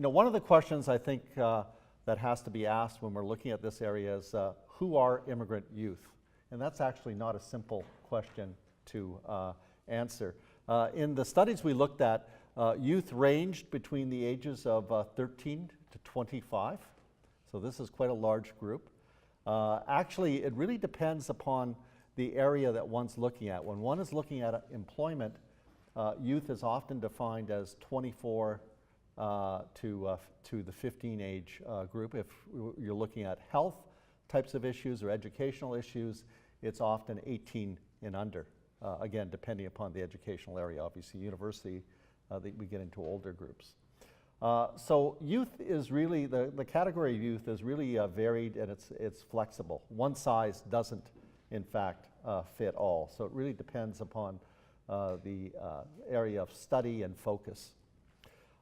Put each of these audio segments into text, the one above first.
one of the questions I think that has to be asked when we're looking at this area is who are immigrant youth? And that's actually not a simple question to answer. In the studies we looked at, youth ranged between the ages of 13 to 25. So this is quite a large group. Actually, it really depends upon the area that one's looking at. When one is looking at employment, youth is often defined as 24 to the 15 age group. If you're looking at health types of issues or educational issues, it's often 18 and under. Again, depending upon the educational area. Obviously, university, we get into older groups. So youth is really, the category of youth is really varied, and it's flexible. One size doesn't, in fact, fit all. So it really depends upon the area of study and focus.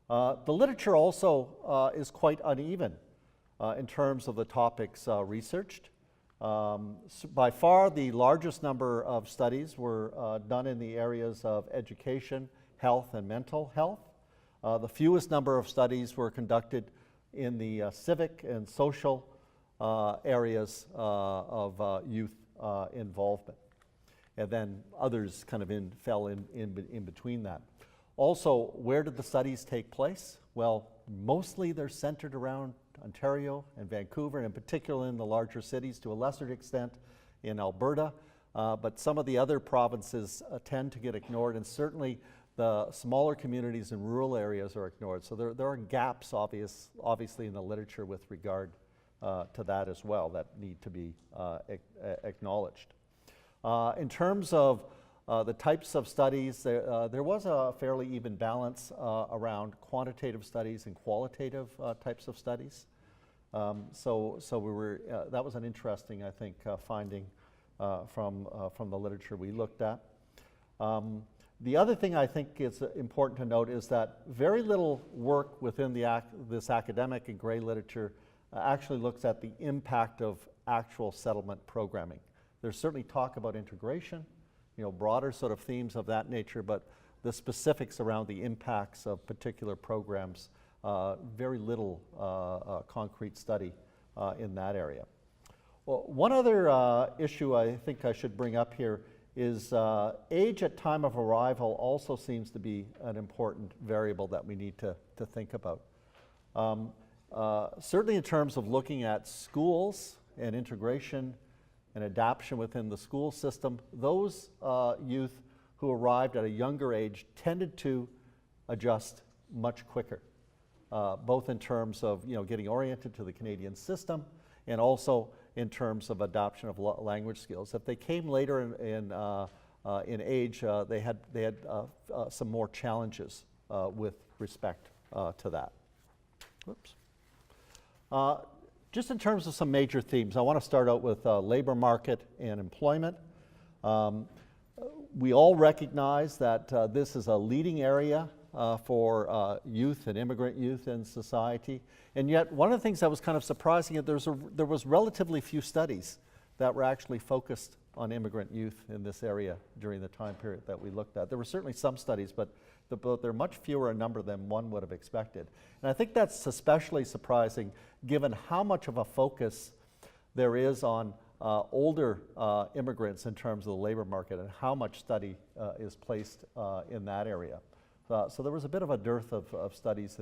The literature also is quite uneven in terms of the topics researched. By far, the largest number of studies were done in the areas of education, health, and mental health. The fewest number of studies were conducted in the civic and social areas of youth involvement. And then others kind of fell in between that. Also, where did the studies take place? Well, mostly they're centered around Ontario and Vancouver, and in particular in the larger cities, to a lesser extent in Alberta. But some of the other provinces tend to get ignored, and certainly the smaller communities in rural areas are ignored. So there are gaps, obviously, in the literature with regard to that as well that need to be acknowledged. In terms of the types of studies, there was a fairly even balance around quantitative studies and qualitative types of studies. So we were, that was an interesting, I think, finding from the literature we looked at. The other thing I think is important to note is that very little work within this academic and gray literature actually looks at the impact of actual settlement programming. There's certainly talk about integration, broader sort of themes of that nature, but the specifics around the impacts of particular programs, very little concrete study in that area. Well, one other issue I think I should bring up here is age at time of arrival also seems to be an important variable that we need to think about. Certainly in terms of looking at schools and integration and adaptation within the school system, those youth who arrived at a younger age tended to adjust much quicker, both in terms of getting oriented to the Canadian system and also in terms of adoption of language skills. If they came later in age, they had some more challenges with respect to that. Whoops. Just in terms of some major themes, I want to start out with labor market and employment. We all recognize that this is a leading area for youth and immigrant youth in society. And yet, one of the things that was kind of surprising is there was relatively few studies that were actually focused on immigrant youth in this area during the time period that we looked at. There were certainly some studies, but there are much fewer in number than one would have expected. And I think that's especially surprising given how much of a focus there is on older immigrants in terms of the labor market and how much study is placed in that area. So there was a bit of a dearth of studies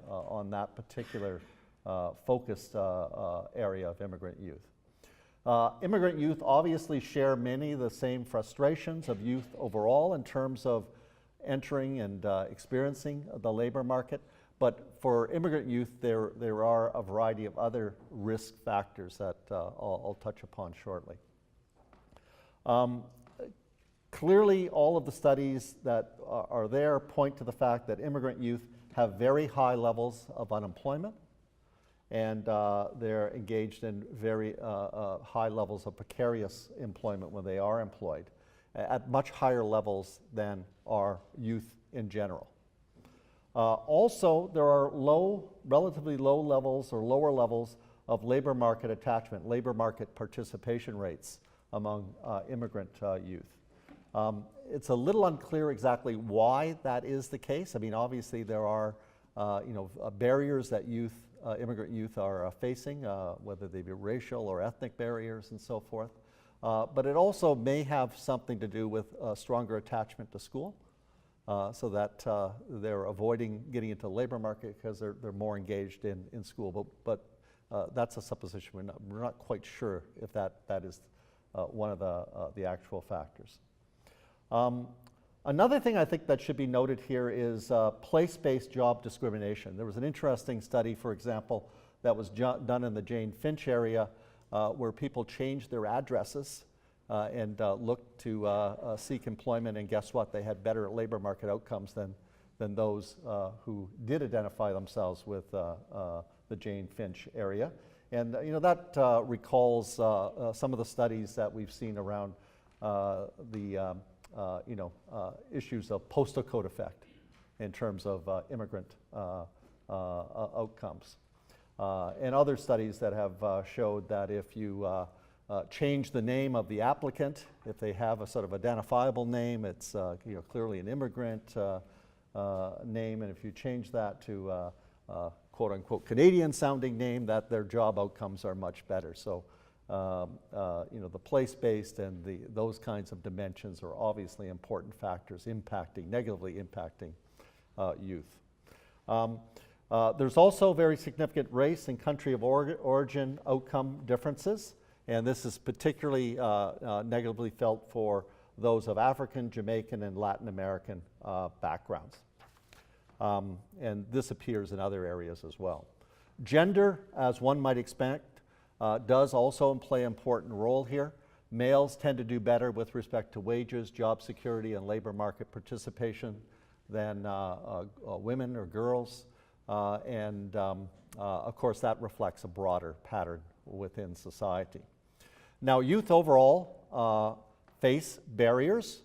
on that particular focused area of immigrant youth. Immigrant youth obviously share many of the same frustrations of youth overall in terms of entering and experiencing the labor market, but for immigrant youth there are a variety of other risk factors that I'll touch upon shortly. Clearly, all of the studies that are there point to the fact that immigrant youth have very high levels of unemployment, and they're engaged in very high levels of precarious employment when they are employed, at much higher levels than are youth in general. Also, there are relatively low levels or lower levels of labor market attachment, labor market participation rates among immigrant youth. It's a little unclear exactly why that is the case. I mean, obviously there are barriers that immigrant youth are facing, whether they be racial or ethnic barriers and so forth. But it also may have something to do with stronger attachment to school, so that they're avoiding getting into the labor market because they're more engaged in school. But that's a supposition. We're not quite sure if that is one of the actual factors. Another thing I think that should be noted here is place-based job discrimination. There was an interesting study, for example, that was done in the Jane Finch area where people changed their addresses and looked to seek employment, and guess what? They had better labor market outcomes than those who did identify themselves with the Jane Finch area. And that recalls some of the studies that we've seen around the issues of postal code effect in terms of immigrant outcomes. And other studies that have showed that if you change the name of the applicant, if they have a sort of identifiable name, it's clearly an immigrant name, and if you change that to quote-unquote Canadian sounding name, that their job outcomes are much better. So the place-based and those kinds of dimensions are obviously important factors negatively impacting youth. There's also very significant race and country of origin outcome differences, and this is particularly negatively felt for those of African, Jamaican, and Latin American backgrounds. And this appears in other areas as well. Gender, as one might expect, does also play an important role here. Males tend to do better with respect to wages, job security, and labor market participation than women or girls. Of course, that reflects a broader pattern within society. Now, youth overall face barriers.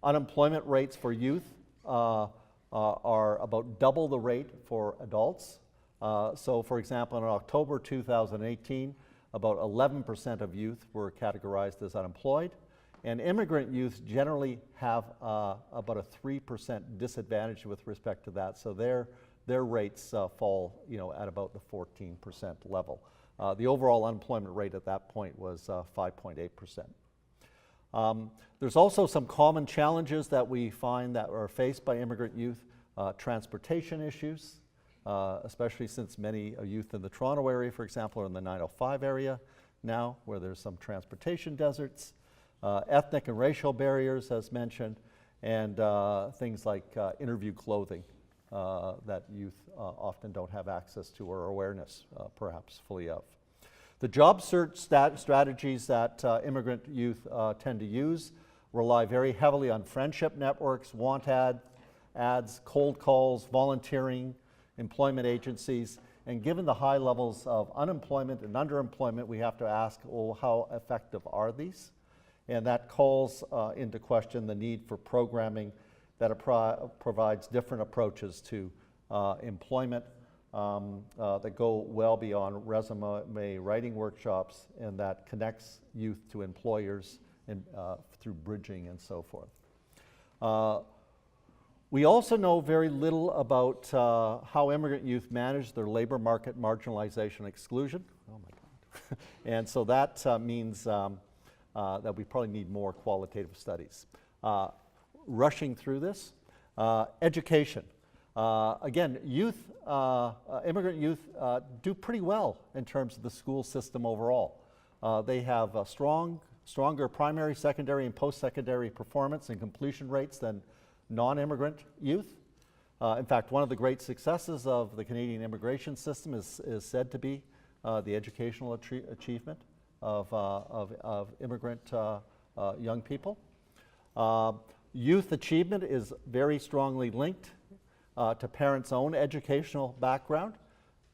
Unemployment rates for youth are about double the rate for adults. So, for example, in October 2018, about 11% of youth were categorized as unemployed, and immigrant youth generally have about a 3% disadvantage with respect to that. So their rates fall, at about the 14% level. The overall unemployment rate at that point was 5.8%. There's also some common challenges that we find that are faced by immigrant youth. Transportation issues, especially since many youth in the Toronto area, for example, are in the 905 area now, where there's some transportation deserts. Ethnic and racial barriers, as mentioned, and things like interview clothing that youth often don't have access to or awareness, perhaps, fully of. The job search strategies that immigrant youth tend to use rely very heavily on friendship networks, want ads, cold calls, volunteering, employment agencies, and given the high levels of unemployment and underemployment, we have to ask, well, how effective are these? And that calls into question the need for programming that provides different approaches to employment that go well beyond resume writing workshops, and that connects youth to employers and, through bridging and so forth. We also know very little about how immigrant youth manage their labor market marginalization and exclusion. Oh my God. And so that means that we probably need more qualitative studies. Rushing through this, education. Again, immigrant youth do pretty well in terms of the school system overall. They have stronger primary, secondary, and post-secondary performance and completion rates than non-immigrant youth. In fact, one of the great successes of the Canadian immigration system is said to be the educational achievement of immigrant young people. Youth achievement is very strongly linked to parents' own educational background,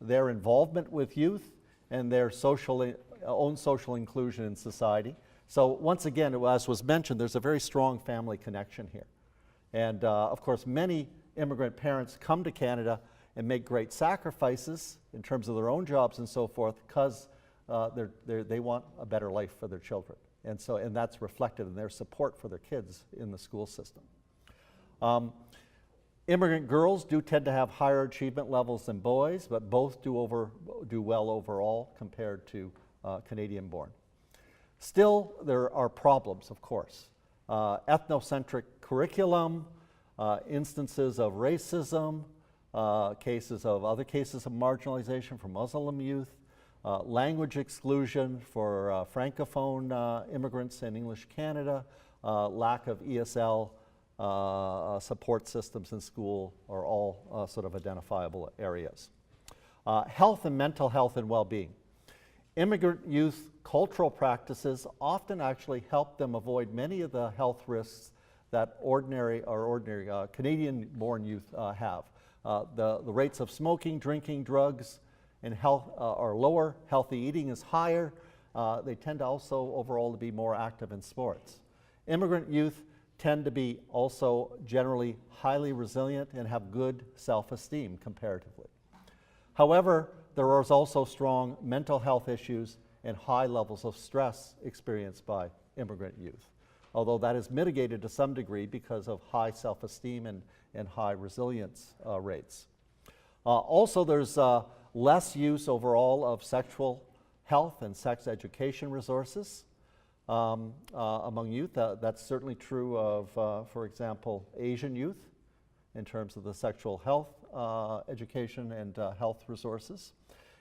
their involvement with youth, and their own social inclusion in society. So once again, as was mentioned, there's a very strong family connection here. And of course, many immigrant parents come to Canada and make great sacrifices in terms of their own jobs and so forth because they want a better life for their children. And that's reflected in their support for their kids in the school system. Immigrant girls do tend to have higher achievement levels than boys, but both do well overall compared to Canadian-born. Still, there are problems, of course. Ethnocentric curriculum, instances of racism, other cases of marginalization for Muslim youth, language exclusion for Francophone immigrants in English Canada, lack of ESL support systems in school are all sort of identifiable areas. Health and mental health and well-being. Immigrant youth cultural practices often actually help them avoid many of the health risks that ordinary Canadian-born youth have. The rates of smoking, drinking, drugs, and health are lower. Healthy eating is higher. They tend to also overall to be more active in sports. Immigrant youth tend to be also generally highly resilient and have good self-esteem comparatively. However, there is also strong mental health issues and high levels of stress experienced by immigrant youth, although that is mitigated to some degree because of high self-esteem and high resilience rates. Also, there's less use overall of sexual health and sex education resources among youth. That's certainly true of, for example, Asian youth in terms of the sexual health education and health resources.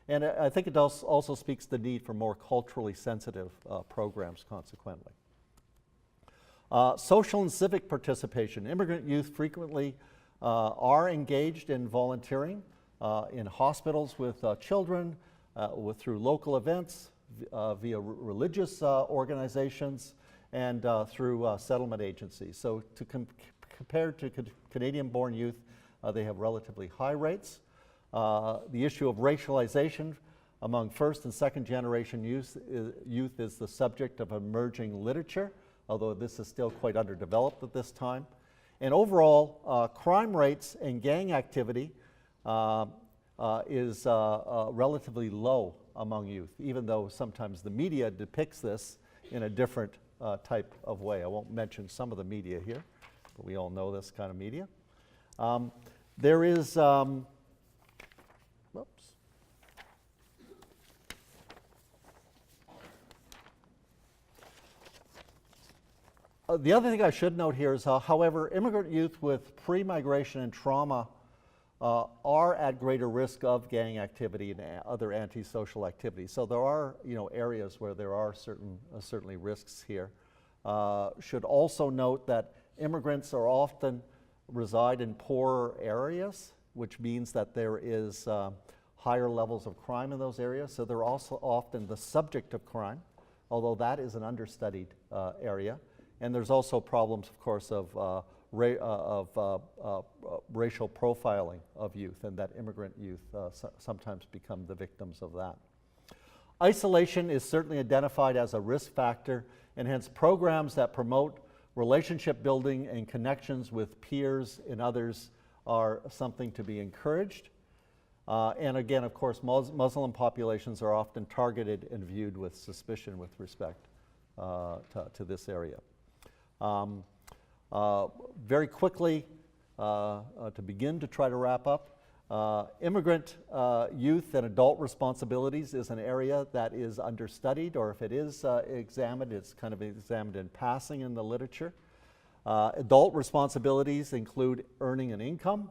And I think it also speaks to the need for more culturally sensitive programs consequently. Social and civic participation. Immigrant youth frequently are engaged in volunteering in hospitals with children, through local events, via religious organizations, and through settlement agencies. So compared to Canadian-born youth, they have relatively high rates. The issue of racialization among first and second generation youth is the subject of emerging literature, although this is still quite underdeveloped at this time. And overall, crime rates and gang activity is relatively low among youth, even though sometimes the media depicts this in a different type of way. I won't mention some of the media here, but we all know this kind of media. There is, the other thing I should note here is, however, immigrant youth with pre-migration and trauma are at greater risk of gang activity and other antisocial activities. So there are, areas where there are certainly risks here. Should also note that immigrants are often reside in poorer areas, which means that there is higher levels of crime in those areas. So they're also often the subject of crime, although that is an understudied area. And there's also problems, of course, of racial profiling of youth, and that immigrant youth sometimes become the victims of that. Isolation is certainly identified as a risk factor, and hence programs that promote relationship building and connections with peers and others are something to be encouraged. And again, of course, Muslim populations are often targeted and viewed with suspicion with respect to this area. Very quickly, to begin to try to wrap up, immigrant youth and adult responsibilities is an area that is understudied, or if it is examined, it's kind of examined in passing in the literature. Adult responsibilities include earning an income.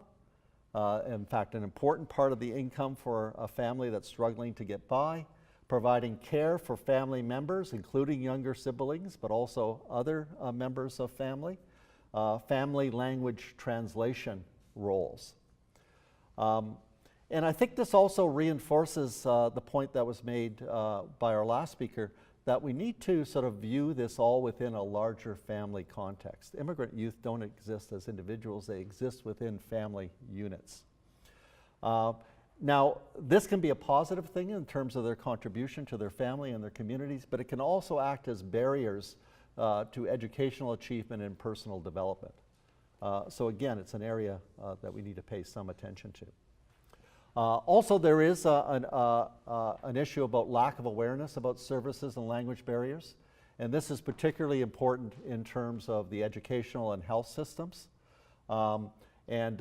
In fact, an important part of the income for a family that's struggling to get by, providing care for family members, including younger siblings, but also other members of family, family language translation roles. And I think this also reinforces the point that was made by our last speaker, that we need to sort of view this all within a larger family context. Immigrant youth don't exist as individuals, they exist within family units. Now, this can be a positive thing in terms of their contribution to their family and their communities, but it can also act as barriers to educational achievement and personal development. So again, it's an area that we need to pay some attention to. Also, there is an issue about lack of awareness about services and language barriers, and this is particularly important in terms of the educational and health systems. And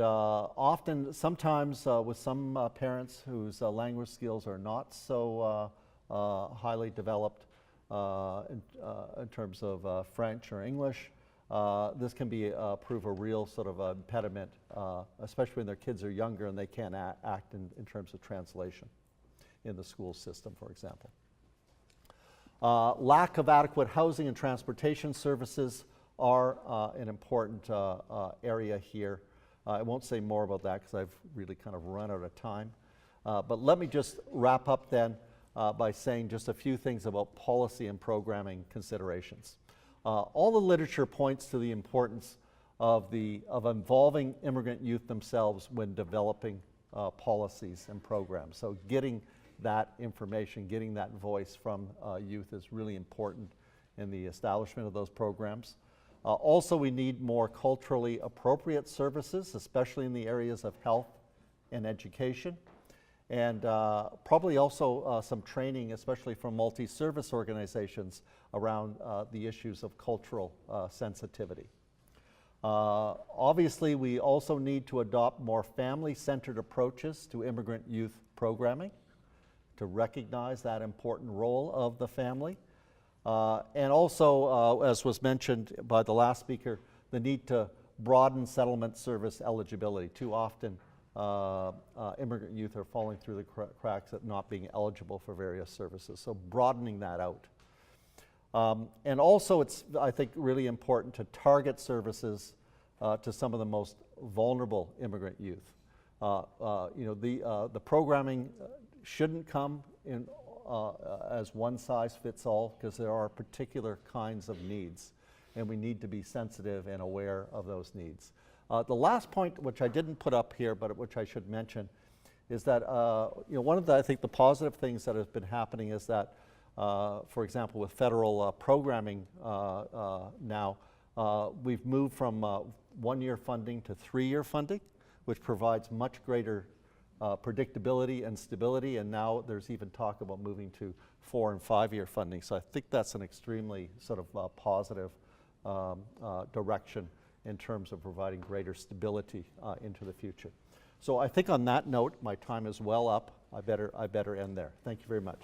sometimes with some parents whose language skills are not so highly developed in terms of French or English, this can prove a real sort of impediment, especially when their kids are younger and they can't act in terms of translation in the school system, for example. Lack of adequate housing and transportation services are an important area here. I won't say more about that because I've really kind of run out of time. But let me just wrap up then by saying just a few things about policy and programming considerations. All the literature points to the importance of involving immigrant youth themselves when developing policies and programs. So getting that information, getting that voice from youth is really important in the establishment of those programs. Also, we need more culturally appropriate services, especially in the areas of health and education. And probably also some training, especially from multi-service organizations, around the issues of cultural sensitivity. Obviously, we also need to adopt more family-centered approaches to immigrant youth programming to recognize that important role of the family. And also, as was mentioned by the last speaker, the need to broaden settlement service eligibility. Too often, immigrant youth are falling through the cracks at not being eligible for various services, so broadening that out. And also, it's, I think, really important to target services to some of the most vulnerable immigrant youth. The programming shouldn't come in as one size fits all, because there are particular kinds of needs, and we need to be sensitive and aware of those needs. The last point, which I didn't put up here, but which I should mention, is that one of the, I think, the positive things that has been happening is that, for example, with federal programming now, we've moved from 1-year funding to 3-year funding, which provides much greater predictability and stability, and now there's even talk about moving to 4- and 5-year funding. So I think that's an extremely sort of positive direction in terms of providing greater stability into the future. So I think on that note, my time is well up. I better end there. Thank you very much.